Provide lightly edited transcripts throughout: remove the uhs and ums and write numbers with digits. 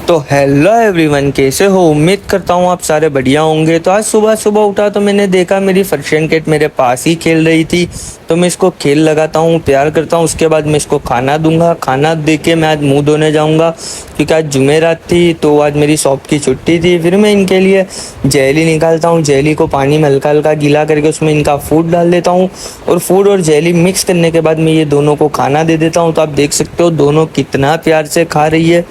तो hello everyone, कैसे हो? उम्मीद करता हूँ आप सारे बढ़िया होंगे। तो आज सुबह सुबह उठा तो मैंने देखा मेरी पर्शियन कैट मेरे पास ही खेल रही थी। तो मैं इसको खेल लगाता हूँ, प्यार करता हूँ। उसके बाद मैं इसको खाना दूंगा। खाना दे के मैं आज मुंह धोने जाऊंगा, क्योंकि आज जुमेरात थी। तो आज मेरी शॉप की छुट्टी थी। फिर मैं इनके लिए जेली निकालता हूँ। जेली को पानी में हल्का हल्का गीला करके उसमें इनका फूड डाल देता हूँ, और फूड और जेली मिक्स करने के बाद मैं ये दोनों को खाना दे देता हूँ। तो आप देख सकते हो दोनों कितना प्यार से खा रही है।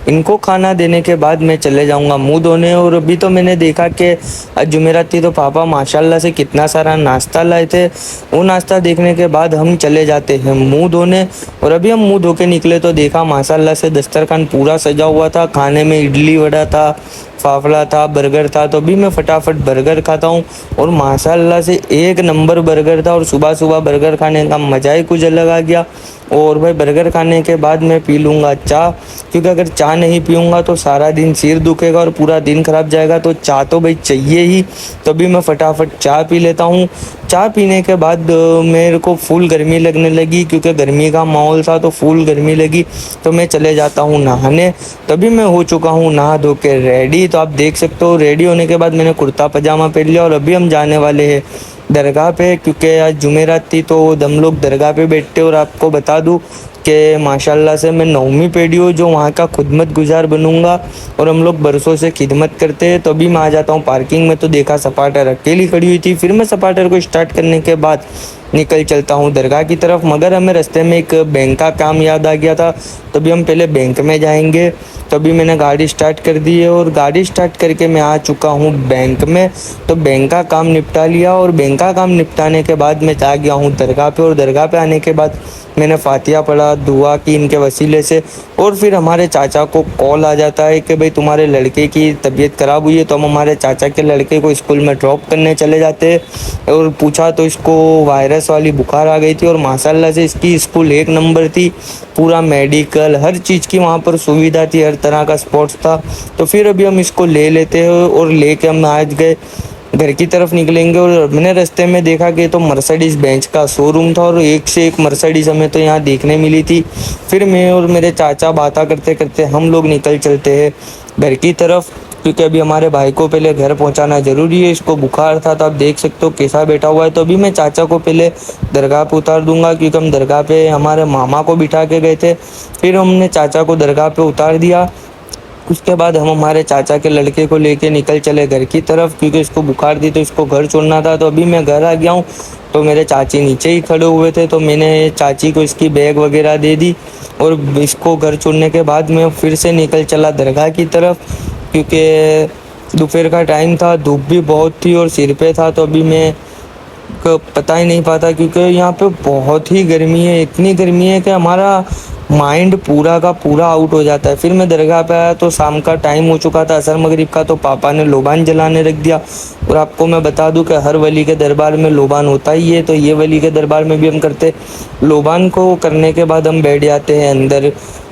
इनको खाना देने के बाद मैं चले जाऊंगा मुंह धोने। और अभी तो मैंने देखा कि आज जुमेरात थी, तो पापा माशाल्लाह से कितना सारा नाश्ता लाए थे। वो नाश्ता देखने के बाद हम चले जाते हैं मुंह धोने। और अभी हम मुंह धो के निकले तो देखा माशाल्लाह से दस्तरखान पूरा सजा हुआ था। खाने में इडली वड़ा था, फाफड़ा था, बर्गर था। तो अभी मैं फटाफट बर्गर खाता हूँ, और माशाल्लाह से एक नंबर बर्गर था। और सुबह सुबह बर्गर खाने का मज़ा ही कुछ अलग आ गया। और भाई बर्गर खाने के बाद मैं पी लूँगा चाय, क्योंकि अगर चाय नहीं पीऊँगा तो सारा दिन सिर दुखेगा और पूरा दिन खराब जाएगा। तो चाय तो भाई चाहिए ही। तभी मैं फटाफट चाय पी लेता हूँ। चाय पीने के बाद मेरे को फुल गर्मी लगने लगी, क्योंकि गर्मी का माहौल था तो फुल गर्मी लगी। तो मैं चले जाता हूँ नहाने। तभी मैं हो चुका हूँ नहा धो के रेडी। तो आप देख सकते हो रेडी होने के बाद मैंने कुर्ता पजामा पहन लिया, और अभी हम जाने वाले हैं दरगाह पे, क्योंकि आज जुमेरात थी तो हम लोग दरगाह पे बैठते। और आपको बता दूं कि माशाल्लाह से मैं 9वीं पीढ़ी हूँ जो वहाँ का खुदमत गुजार बनूंगा, और हम लोग बरसों से खिदमत करते हैं। तो अभी मैं आ जाता हूँ पार्किंग में, तो देखा सपाटर अकेली खड़ी हुई थी। फिर मैं सपाटर को स्टार्ट करने के बाद निकल चलता हूँ दरगाह की तरफ। मगर हमें रास्ते में एक बैंक का काम याद आ गया था, तभी हम पहले बैंक में जाएंगे। तभी मैंने गाड़ी स्टार्ट कर दी है, और गाड़ी स्टार्ट करके मैं आ चुका हूँ बैंक में। तो बैंक का काम निपटा लिया, और बैंक का काम निपटाने के बाद मैं आ गया हूँ दरगाह पे। और दरगाह पे आने के बाद मैंने फातिहा पढ़ा, दुआ की इनके वसीले से। और फिर हमारे चाचा को कॉल आ जाता है कि भाई तुम्हारे लड़के की तबीयत ख़राब हुई है। तो हम हमारे चाचा के लड़के को स्कूल में ड्रॉप करने चले जाते हैं। और पूछा तो इसको वायरस वाली बुखार आ गई थी, और माशाल्लाह से इसकी स्कूल एक नंबर थी। पूरा मेडिकल हर चीज़ की वहाँ पर सुविधा थी, हर तरह का स्पोर्ट्स था। तो फिर अभी हम इसको ले लेते हैं, और लेके हम आज गए घर की तरफ निकलेंगे। और मैंने रास्ते में देखा कि तो मर्सिडीज़ बेंच का शोरूम था, और एक से एक मर्सिडीज़ हमें तो यहाँ देखने मिली थी। फिर मैं और मेरे चाचा बातें करते करते हम लोग निकल चलते हैं घर की तरफ, क्योंकि अभी हमारे भाई को पहले घर पहुंचाना ज़रूरी है। इसको बुखार था, तो आप देख सकते हो कैसा बैठा हुआ है। तो अभी मैं चाचा को पहले दरगाह पे उतार दूंगा, क्योंकि हम दरगाह पे हमारे मामा को बिठा के गए थे। फिर हमने चाचा को दरगाह पे उतार दिया। उसके बाद हम हमारे चाचा के लड़के को लेके निकल चले घर की तरफ, क्योंकि इसको बुखार थी तो इसको घर छोड़ना था। तो अभी मैं घर आ गया हूँ। तो मेरे चाची नीचे ही खड़े हुए थे, तो मैंने चाची को इसकी बैग वगैरह दे दी। और इसको घर छोड़ने के बाद मैं फिर से निकल चला दरगाह की तरफ, क्योंकि दोपहर का टाइम था, धूप भी बहुत थी और सिर पे था। तो अभी मैं को पता ही नहीं पाता, क्योंकि यहाँ पे बहुत ही गर्मी है। इतनी गर्मी है कि हमारा माइंड पूरा का पूरा आउट हो जाता है। फिर मैं दरगाह पे आया तो शाम का टाइम हो चुका था, असर मगरिब का। तो पापा ने लोबान जलाने रख दिया। और आपको मैं बता दूं कि हर वली के दरबार में लोबान होता ही है, तो ये वली के दरबार में भी हम करते। लोबान को करने के बाद हम बैठ जाते हैं अंदर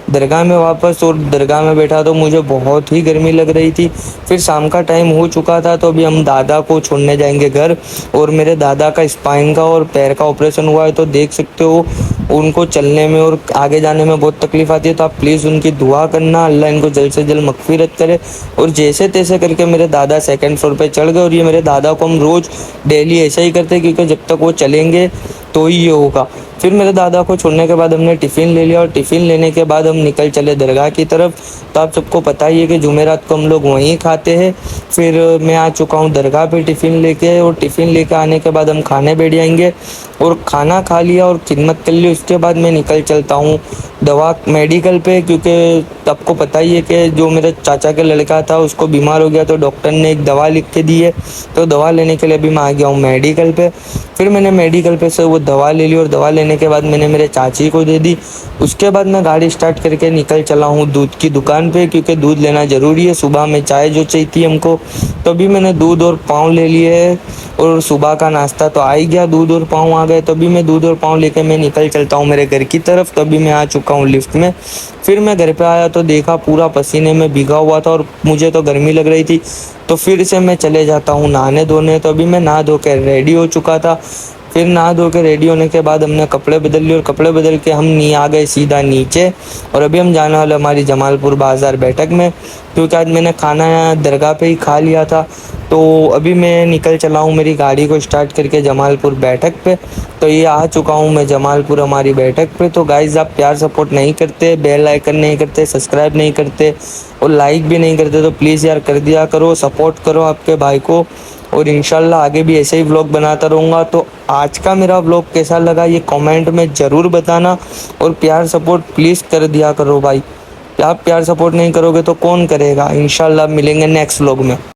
दरगाह में वापस। और दरगाह में बैठा तो मुझे बहुत ही गर्मी लग रही थी। फिर शाम का टाइम हो चुका था, तो अभी हम दादा को छोड़ने जाएंगे घर। और मेरे दादा का स्पाइन का और पैर का ऑपरेशन हुआ है, तो देख सकते हो उनको चलने में और आगे जाने में बहुत तकलीफ आती है। तो आप प्लीज़ उनकी दुआ करना, अल्लाह इनको जल्द से जल्द मगफिरत करे। और जैसे तैसे करके मेरे दादा सेकंड फ्लोर पे चढ़ गए। और ये मेरे दादा को हम रोज़ डेली ऐसा ही करते, क्योंकि जब तक वो चलेंगे तो ही ये होगा। फिर मेरे दादा को छोड़ने के बाद हमने टिफ़िन ले लिया, और टिफ़िन लेने के बाद हम निकल चले दरगाह की तरफ। तो आप सबको पता ही है कि जुमेरात को हम लोग वहीं खाते हैं। फिर मैं आ चुका हूँ दरगाह पे टिफ़िन लेके, और टिफ़िन लेके आने के बाद हम खाने बैठ जाएंगे। और खाना खा लिया और खिदमत कर ली, उसके बाद मैं निकल चलता हूँ दवा मेडिकल पे, क्योंकि आपको पता ही है कि जो मेरे चाचा के लड़का था उसको बीमार हो गया, तो डॉक्टर ने एक दवा लिख के दी है। तो दवा लेने के लिए अभी मैं आ गया हूँ मेडिकल पे। फिर मैंने मेडिकल पे से वो दवा ले ली, और दवा लेने के बाद मैंने मेरे चाची को दे दी। उसके बाद मैं गाड़ी स्टार्ट करके निकल चला हूँ दूध की दुकान पे, क्योंकि दूध लेना ज़रूरी है। सुबह में चाय जो चाहिए हमको, तो अभी मैंने दूध और पाव ले लिए है। और सुबह का नाश्ता तो आ ही गया, दूध और पाव आ गए। तभी मैं दूध और पाव लेके मैं निकल चलता हूँ मेरे घर की तरफ। तभी मैं आ चुका हूँ लिफ्ट में। फिर मैं घर पे आया तो देखा पूरा पसीने में भीगा हुआ था, और मुझे तो गर्मी लग रही थी। तो फिर से मैं चले जाता हूँ नहाने धोने। तो अभी मैं नहा धो कर रेडी हो चुका था। फिर नहा धो के रेडी होने के बाद हमने कपड़े बदल लिए और कपड़े बदल के हम आ गए सीधा नीचे। और अभी हम जाने वाले हमारी जमालपुर बाज़ार बैठक में, क्योंकि आज मैंने खाना दरगाह पे ही खा लिया था। तो अभी मैं निकल चला हूँ मेरी गाड़ी को स्टार्ट करके जमालपुर बैठक पे। तो ये आ चुका हूँ मैं जमालपुर हमारी बैठक पे। तो गाइज़ आप प्यार सपोर्ट नहीं करते, बेल आइकन नहीं करते, सब्सक्राइब नहीं करते और लाइक भी नहीं करते, तो प्लीज़ यार कर दिया करो, सपोर्ट करो आपके भाई को। और इंशाल्लाह आगे भी ऐसे ही व्लॉग बनाता रहूँगा। तो आज का मेरा व्लॉग कैसा लगा ये कमेंट में ज़रूर बताना और प्यार सपोर्ट प्लीज़ कर दिया करो भाई। आप प्यार सपोर्ट नहीं करोगे तो कौन करेगा। इंशाल्लाह मिलेंगे नेक्स्ट व्लॉग में।